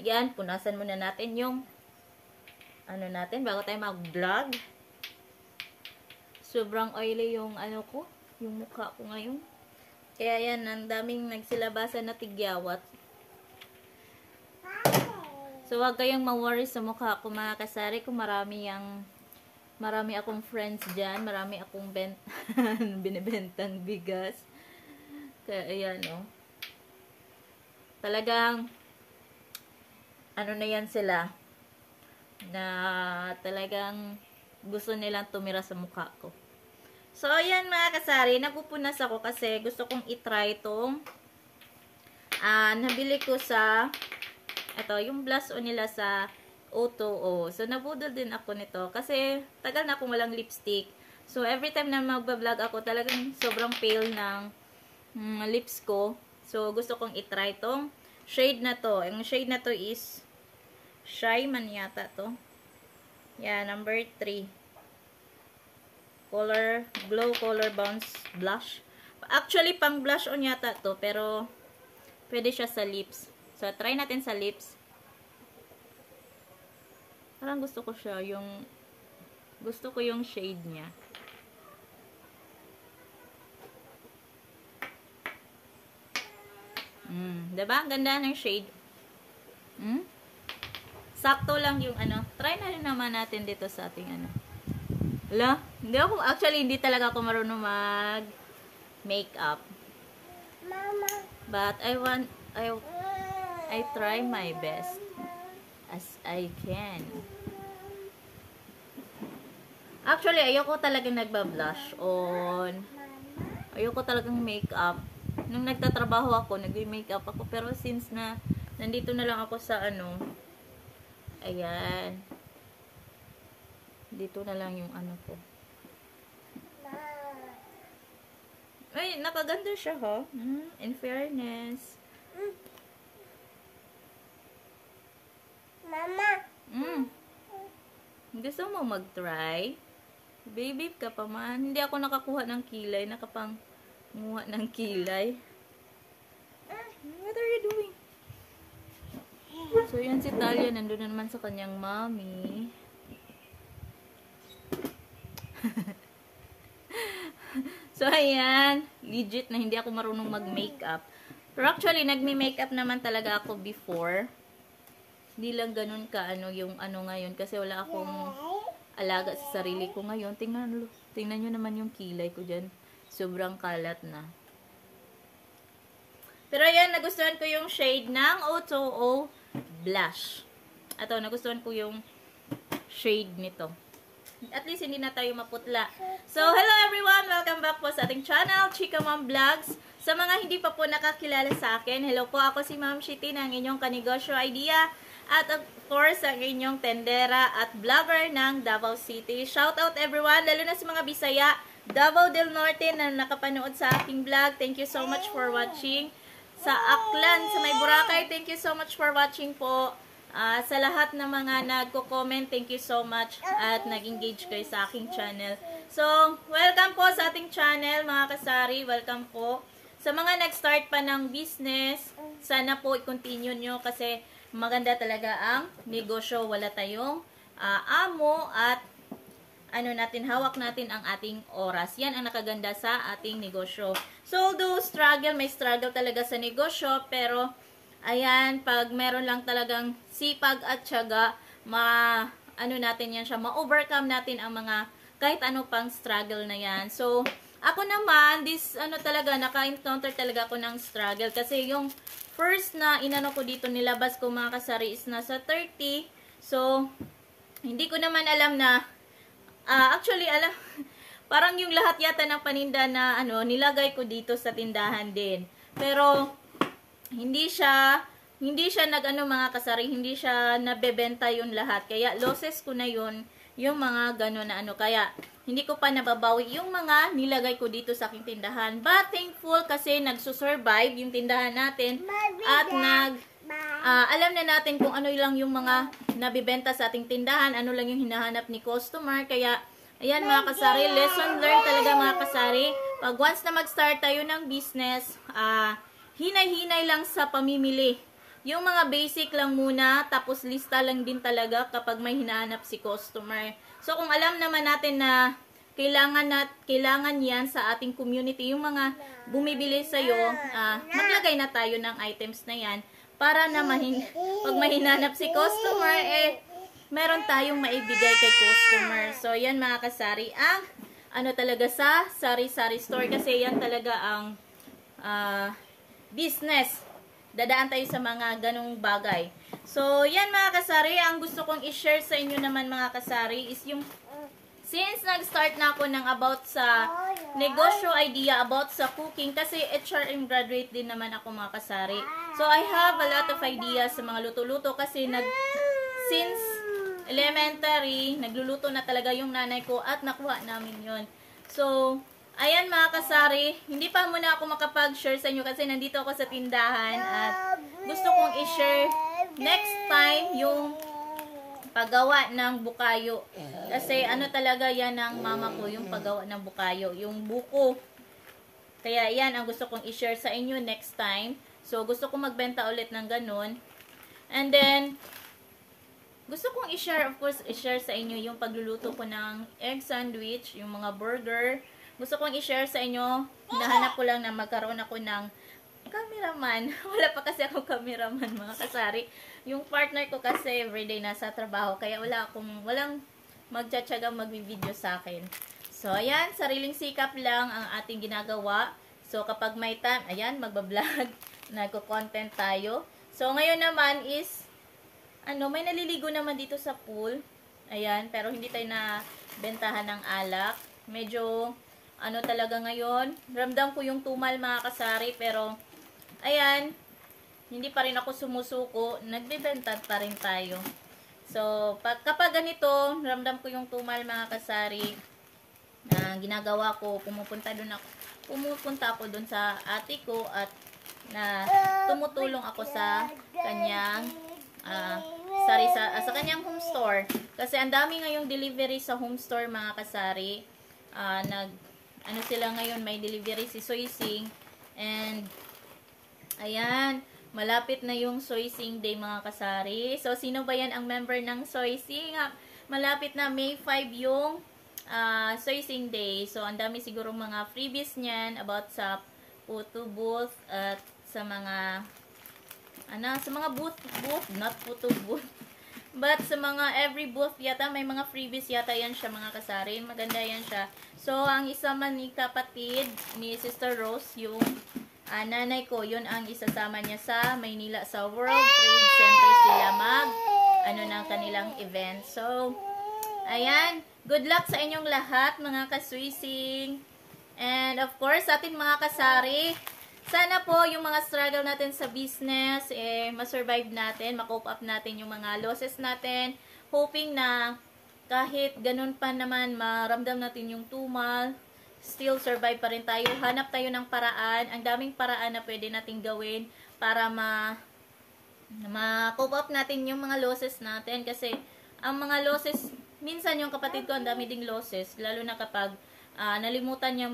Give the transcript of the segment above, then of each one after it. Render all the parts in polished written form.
Ayan, punasan muna natin yung ano natin bago tayo mag-vlog. Sobrang oily yung ano ko, yung mukha ko ngayon. Kaya yan, ang daming nagsilabasan na tigyawat. So, wag kayong ma-worry sa mukha ko mga kasari kung marami akong friends dyan. Marami akong binibentang bigas. Kaya, ayan, oh. Talagang, ano na yan sila, na talagang gusto nilang tumira sa mukha ko. So, ayan mga kasari, napupunas ako kasi gusto kong itry itong nabili ko sa ito, yung blush on nila sa O2O. So, nabudol din ako nito kasi tagal na akong walang lipstick. So, every time na magbablog ako, talagang sobrang pale ng lips ko. So, gusto kong itry itong shade na to. Yung shade na to is Shy Man yata to. Yeah, number 3. Glow Color Bounce Blush. Actually, pang blush on yata to, pero pwede siya sa lips. So, try natin sa lips. Parang gusto ko siya, gusto ko yung shade niya. Diba? Ang ganda ng shade. Sakto lang yung ano. Try na rin naman natin dito sa ating ano. Wala? Hindi talaga ako marunong mag-makeup. Mama. But I try my best as I can. Actually, ayoko talagang nagba-blush on. Ayoko talagang makeup. Nung nagtatrabaho ako, nag-makeup ako. Pero since na nandito na lang ako sa ano, ayan. Dito na lang yung ano ko. Ay, nakaganda siya ha. In fairness. Mama. Gusto mo mag-try? Baby ka pa man. Hindi ako nakakuha ng kilay. Nakapanguha ng kilay. What are you doing? So, yan si Talia. Nandun na naman sa kanyang mommy. So, ayan. Legit na hindi ako marunong mag-makeup. Pero actually, nagme-makeup naman talaga ako before. Hindi lang ganun ka yung ano ngayon. Kasi wala akong alaga sa sarili ko ngayon. Tingnan nyo naman yung kilay ko dyan. Sobrang kalat na. Pero ayan, nagustuhan ko yung shade ng O2O Blush. Ito, nagustuhan ko yung shade nito. At least hindi na tayo maputla. So, hello everyone! Welcome back po sa ating channel, Chika Mom Vlogs. Sa mga hindi pa po nakakilala sa akin, hello po, ako si Ma'am Shiti ng inyong kanegosyo idea. At of course, ang inyong tendera at vlogger ng Davao City. Shout out everyone, lalo na sa mga Bisaya, Davao del Norte na nakapanood sa aking vlog. Thank you so much for watching. Sa Aklan, sa May Boracay, thank you so much for watching po. Sa lahat ng mga nagko-comment, thank you so much at nag-engage kayo sa aking channel. So, welcome po sa ating channel mga kasari. Welcome po. Sa mga nag-start pa ng business, sana po i-continue nyo kasi maganda talaga ang negosyo. Wala tayong amo at hawak natin ang ating oras. Yan ang nakaganda sa ating negosyo. So, although may struggle talaga sa negosyo, pero ayan, pag meron lang talagang sipag at tiyaga, natin yan siya, ma-overcome natin ang mga kahit ano pang struggle na yan. So, ako naman, naka-encounter talaga ako ng struggle. Kasi yung first na ko dito, nilabas ko mga kasari is nasa 30. So, hindi ko naman alam na, parang yung lahat yata ng paninda na nilagay ko dito sa tindahan din. Pero, hindi siya mga kasari, hindi siya nabebenta yun lahat. Kaya losses ko na yun, yung mga gano'n na kaya hindi ko pa nababawi yung mga nilagay ko dito sa aking tindahan. But thankful kasi nagsusurvive yung tindahan natin at alam na natin kung ano lang yung mga nabibenta sa ating tindahan, ano lang yung hinahanap ni customer. Kaya ayan mga kasari, lesson learned talaga mga kasari. Pag once na mag-start tayo ng business, hinay-hinay lang sa pamimili yung mga basic lang muna, tapos lista lang din talaga kapag may hinahanap si customer. So, kung alam naman natin na kailangan yan sa ating community, yung mga bumibili sa'yo, maglagay na tayo ng items na yan para na pag may hinanap si customer, meron tayong maibigay kay customer. So, yan mga kasari, ang ano talaga sa sari-sari store kasi yan talaga ang business. Dadaan tayo sa mga ganong bagay. So, yan mga kasari, ang gusto kong i-share sa inyo naman mga kasari is yung since nag-start na ako ng about sa negosyo idea, about sa cooking, kasi HRM graduate din naman ako mga kasari. So, I have a lot of ideas sa mga luto-luto kasi since elementary, nagluluto na talaga yung nanay ko at nakuha namin yon. So, ayan mga kasari, hindi pa muna ako makapag-share sa inyo kasi nandito ako sa tindahan at gusto kong i-share next time yung paggawa ng bukayo. Kasi ano talaga yan ng mama ko, yung paggawa ng bukayo, yung buko. Kaya yan ang gusto kong i-share sa inyo next time. So, gusto kong magbenta ulit ng ganun. And then, gusto kong i-share, of course, i-share sa inyo yung pagluluto ko ng egg sandwich, yung mga burger. Gusto kong i-share sa inyo, hinahanap ko lang na magkaroon ako ng cameraman. Wala pa kasi akong cameraman mga kasari. Yung partner ko kasi everyday nasa trabaho, kaya walang magtsatsagang magbi-video sa akin. So, ayan, sariling sikap lang ang ating ginagawa. So, kapag may time, ayan, magbablog, nagko-content tayo. So, ngayon naman is, may naliligo naman dito sa pool. Ayan, pero hindi tayo na bentahan ng alak. Medyo, talaga ngayon, ramdam ko yung tumal mga kasari, pero, ayan, hindi pa rin ako sumusuko, nagbebenta pa rin tayo. So, kapag ganito, ramdam ko yung tumal mga kasari, ginagawa ko, pumupunta ako dun sa ate ko at tumutulong ako sa kanyang sa kanyang home store. Kasi ang dami ngayong delivery sa home store mga kasari. Sila ngayon, may delivery si Soy Sing. And, ayan, malapit na yung Soy Sing Day mga kasari. So, sino ba yan ang member ng Soy Sing? Malapit na May 5 yung Soy Sing Day. So, ang dami siguro mga freebies niyan about sa photo booth at sa mga booth, not photo booth. But sa mga every booth yata, may mga freebies yata yan siya mga kasari. Maganda yan siya. So, ang isa man ni kapatid, ni Sister Rose, yung nanay ko, yun ang isasama niya sa Maynila, sa World Trade Center sila ng kanilang event. So, ayan. Good luck sa inyong lahat, mga kaswising. And, of course, sa ating mga kasari, sana po yung mga struggle natin sa business, ma-survive natin, ma-cope up natin yung mga losses natin. Hoping na kahit ganun pa naman, maramdam natin yung tumal, still survive pa rin tayo. Hanap tayo ng paraan. Ang daming paraan na pwede natin gawin para ma-cope up natin yung mga losses natin. Kasi ang mga losses, minsan yung kapatid ko, ang dami ding losses. Lalo na kapag nalimutan niya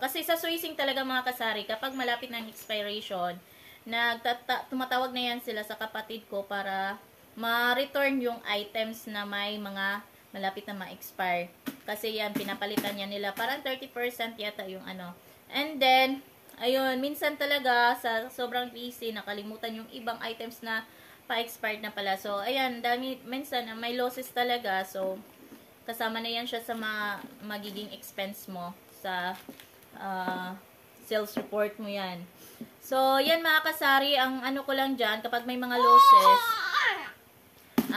kasi sa Soy Sing talaga mga kasari, kapag malapit ng expiration, tumatawag na yan sila sa kapatid ko para ma-return yung items na may mga malapit na ma-expire. Kasi yan, pinapalitan yan nila. Parang 30% yata yung And then, ayun, minsan talaga sa sobrang busy, nakalimutan yung ibang items na pa-expired na pala. So, ayan, minsan may losses talaga. So, kasama na yan siya sa magiging expense mo sa sales report mo yan. So, yan mga kasari, ang ko lang dyan, kapag may mga losses,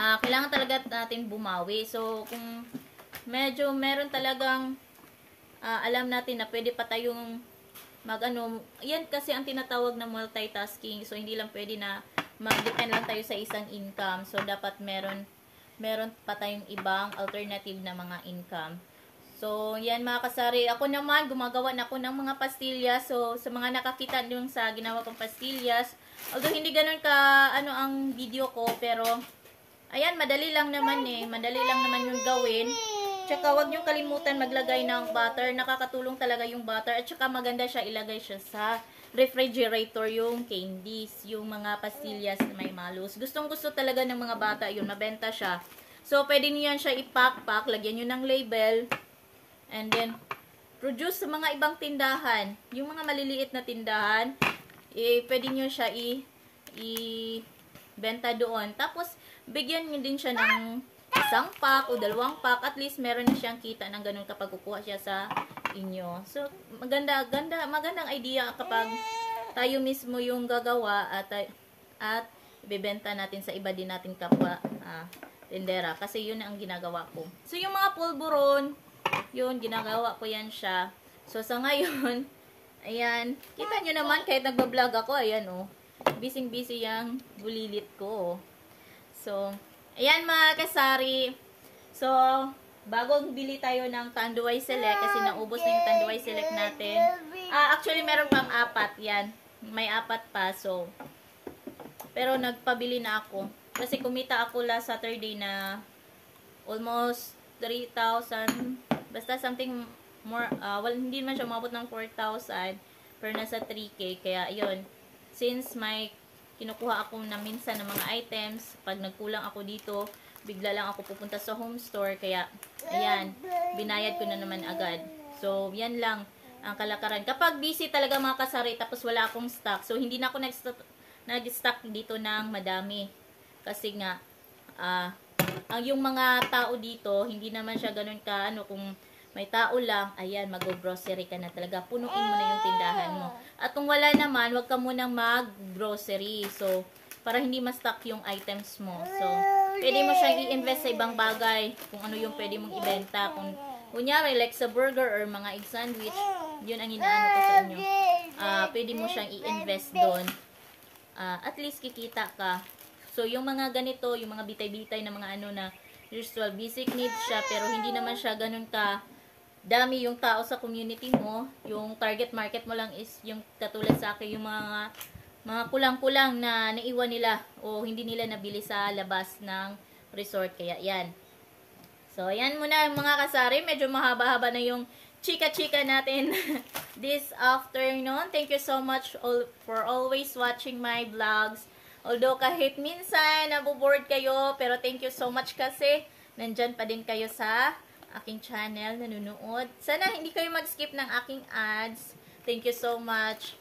kailangan talaga natin bumawi. So, kung medyo meron talagang alam natin na pwede pa tayong yan kasi ang tinatawag na multitasking. So, hindi lang pwede na mag-depend lang tayo sa isang income. So, dapat meron pa tayong ibang alternative na mga income. So, yan mga kasari. Ako naman, gumagawa na ako ng mga pastillas. So, sa mga nakakita nyo sa ginawa kong pastillas, although hindi ganun ang video ko, pero, ayan, madali lang naman Madali lang naman yung gawin. Tsaka, wag nyo kalimutan maglagay ng butter. Nakakatulong talaga yung butter. At tsaka, maganda siya, ilagay siya sa refrigerator yung candies, yung mga pastillas na may malus. Gustong-gusto talaga ng mga bata yun, mabenta siya. So, pwede niyo yan siya i-pack, lagyan nyo ng label, and then, produce sa mga ibang tindahan. Yung mga maliliit na tindahan, pwede nyo siya i-benta doon. Tapos, bigyan nyo din siya ng isang pack o 2 pack. At least, meron na siyang kita ng ganun kapag kukuha siya sa inyo. So, magandang idea kapag tayo mismo yung gagawa at ibebenta natin sa iba din nating kapwa tindera. Kasi yun ang ginagawa ko. So, yung mga pulburon, yun, ginagawa ko yan siya. So, sa ngayon, ayan, kita nyo naman, kahit nagbablog ako, ayan, oh, busy-busy yung bulilit ko, oh. So, ayan mga kasari. So, bago bili tayo ng Tanduay Select, kasi naubos na yung Tanduay Select natin. Actually, meron pang 4, yan. May 4 pa, so, pero nagpabili na ako. Kasi kumita ako last Saturday na almost 3,000, basta something more, hindi man siya umabot ng 4,000, pero nasa 3K, kaya yun, since may kinukuha ako na minsan ng mga items, pag nagkulang ako dito, bigla lang ako pupunta sa home store, kaya, ayan, binayad ko na naman agad. So, yan lang ang kalakaran. Kapag busy talaga mga kasari, tapos wala akong stock, so hindi na ako nag-stock dito ng madami. Kasi nga, yung mga tao dito, hindi naman siya ganun ka, kung may tao lang, ayan, mag-grocery ka na talaga. Punuin mo na yung tindahan mo. At kung wala naman, wag ka munang mag-grocery. So, para hindi ma-stock yung items mo. So, pwede mo siyang i-invest sa ibang bagay. Kung ano yung pwede mong ibenta. Kung, kunyari, like sa burger or mga egg sandwich, yun ang inaano ko sa inyo. Pwede mo siyang i-invest doon. At least kikita ka. So, yung mga ganito, yung mga bitay-bitay na mga ano na usual basic needs siya, pero hindi naman siya ganun ka dami yung tao sa community mo. Yung target market mo lang is yung katulad sa akin, yung mga kulang-kulang na naiwan nila o hindi nila nabili sa labas ng resort. Kaya yan. So, yan muna mga kasari. Medyo mahaba-haba na yung chika-chika natin this afternoon. Thank you so much for always watching my vlogs. Although kahit minsan naboboard kayo, pero thank you so much kasi nandyan pa din kayo sa aking channel, nanonood. Sana hindi kayo mag-skip ng aking ads. Thank you so much.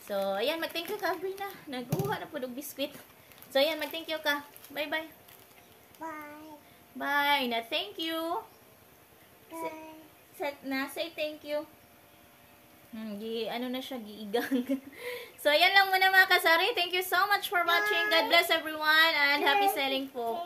So, ayan, mag-thank you ka, Brina. Naguha na po ng biskwit. So, ayan, mag-thank you ka. Bye-bye. Bye. Bye. Na thank you. Bye. Say thank you. Ano na siya, giigang. So, ayan lang muna mga kasari. Thank you so much for watching. God bless everyone and happy selling po.